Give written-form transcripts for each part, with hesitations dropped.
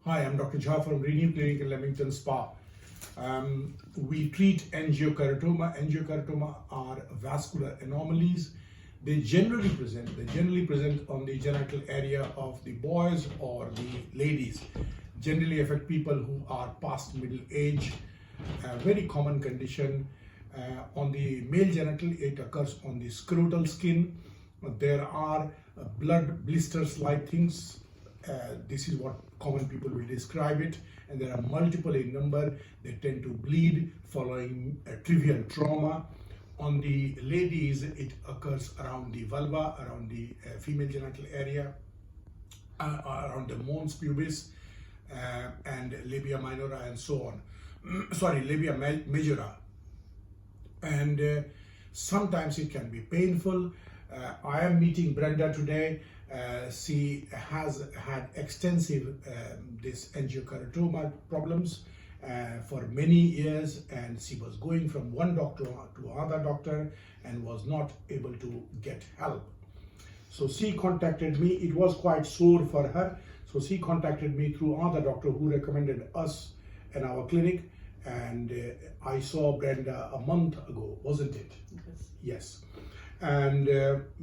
Hi, I'm Dr. Jha from Renewed Clinic in Leamington Spa. We treat angiokeratoma. Angiokeratoma are vascular anomalies. They generally present on the genital area of the boys or the ladies. Generally affect people who are past middle age. A very common condition. On the male genital, it occurs on the scrotal skin. There are blood blisters like things. This is what common people will describe it, and there are multiple in number. They tend to bleed following a trivial trauma. On the ladies, it occurs around the vulva, around the female genital area, around the mons pubis, and labia minora, and so on. Labia majora. And sometimes it can be painful. I am meeting Brenda today. She has had extensive this angiokeratoma problems for many years, and she was going from one doctor to another doctor and was not able to get help. So she contacted me. It was quite sore for her, so she contacted me through another doctor who recommended us in our clinic, and I saw Brenda a month ago, wasn't it? Yes. And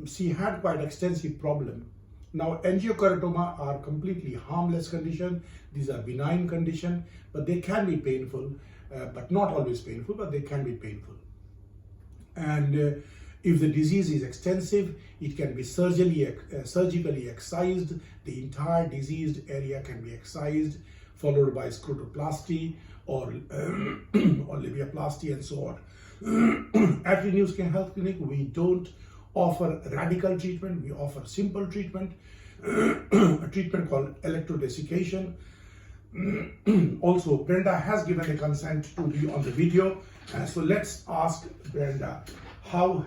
she had quite extensive problem. Now, angiokeratoma are completely harmless condition. These are benign condition, but they can be painful, but not always painful, but they can be painful. And if the disease is extensive, it can be surgically excised. The entire diseased area can be excised, followed by scrotoplasty or labiaplasty and so on. At the New Skin Health Clinic, we don't offer radical treatment. We offer simple treatment, a treatment called electrodesiccation. Also, Brenda has given a consent to be on the video. So let's ask Brenda, how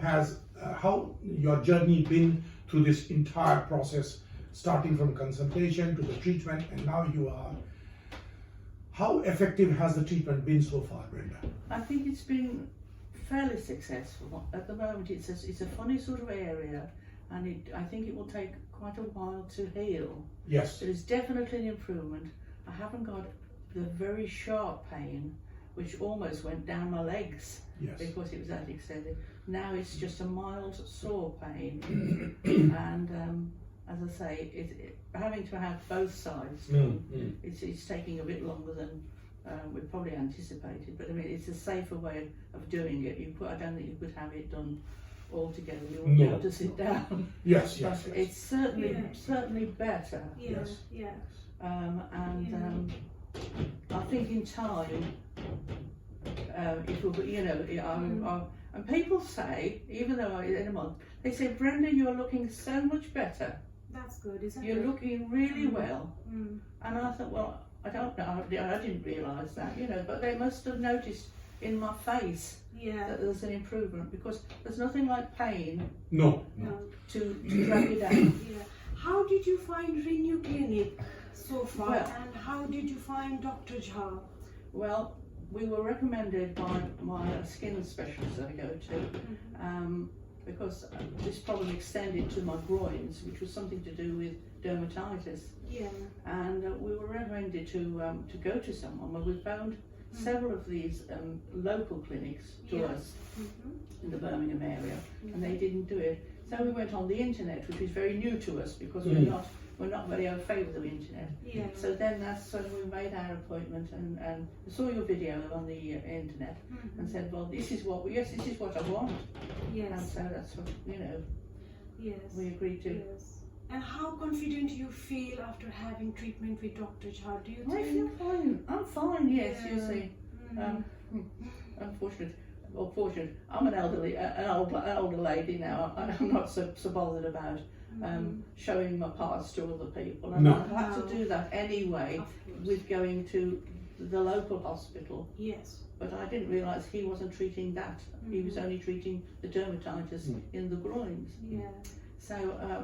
your journey been through this entire process, starting from consultation to the treatment, and now you are. How effective has the treatment been so far, Brenda? I think it's been fairly successful. At the moment, it's a funny sort of area, and I think it will take quite a while to heal. Yes. There is definitely an improvement. I haven't got the very sharp pain, which almost went down my legs. Yes. Because it was that extended. Now it's just a mild sore pain, and as I say, having to have both sides done, it's taking a bit longer than we probably anticipated, but I mean, it's a safer way of doing it. I don't think you could have it done all together. You wouldn't be able to sit down. Yes, but yes. it's certainly better. Yes, yes. I think in time, it will be, and people say, even though in a month, they say, Brenda, you're looking so much better. That's good, isn't it? You're looking really well. And I thought, well, I don't know, I didn't realise that, but they must have noticed in my face that there's an improvement, because there's nothing like pain No. to drag you down. Yeah. How did you find Renew Clinic so far, Well, and how did you find Dr. Jha? Well, we were recommended by my skin specialist that I go to, because this problem extended to my groins, which was something to do with dermatitis. Yeah. And we were recommended to go to someone. Well, we found several of these local clinics to us in the Birmingham area, and they didn't do it. So we went on the internet, which is very new to us, because we're not very au fait with the internet. Yeah. So then that's when we made our appointment, and we saw your video on the internet, and said, well, this is what I want. Yes. And so that's what Yes. we agreed to. Yes. And how confident you feel after having treatment with Dr. Jha? Do you I feel think? fine. I'm fine. Yes, Yeah. you see. Fortunate. I'm an older lady now. I'm not so bothered about showing my parts to other people, and I'd have to do that anyway with going to the local hospital. Yes. But I didn't realise he wasn't treating that. He was only treating the dermatitis in the groins. Yeah. So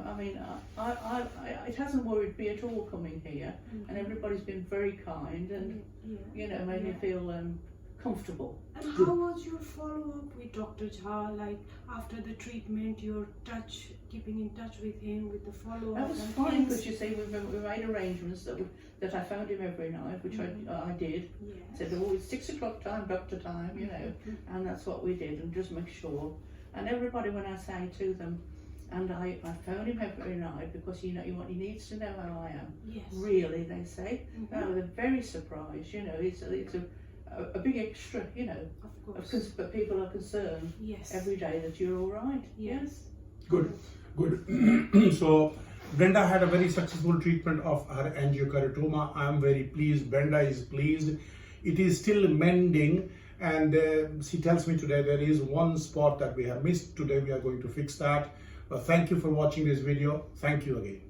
I mean, it hasn't worried me at all coming here, and everybody's been very kind, and made me feel comfortable. And how was your follow-up with Dr. Jha? Like after the treatment, your keeping in touch with him, with the follow-up? That was and fine things? because you see we made arrangements that I phoned him every night, which I did. Yes. Said, oh, it's 6 o'clock time, doctor time, you know, and that's what we did, and just make sure. And everybody, when I say to them, and I phone him every night because he needs to know how I am. Yes. Really, they say. Oh, they're very surprised, you know. It's a big extra, you know. Of course. But people are concerned Yes. every day that you're all right. Yes. Good. So Brenda had a very successful treatment of her angiokeratoma. I am very pleased. Brenda is pleased. It is still mending, and she tells me today there is one spot that we have missed. Today we are going to fix that. Thank you for watching this video. Thank you again.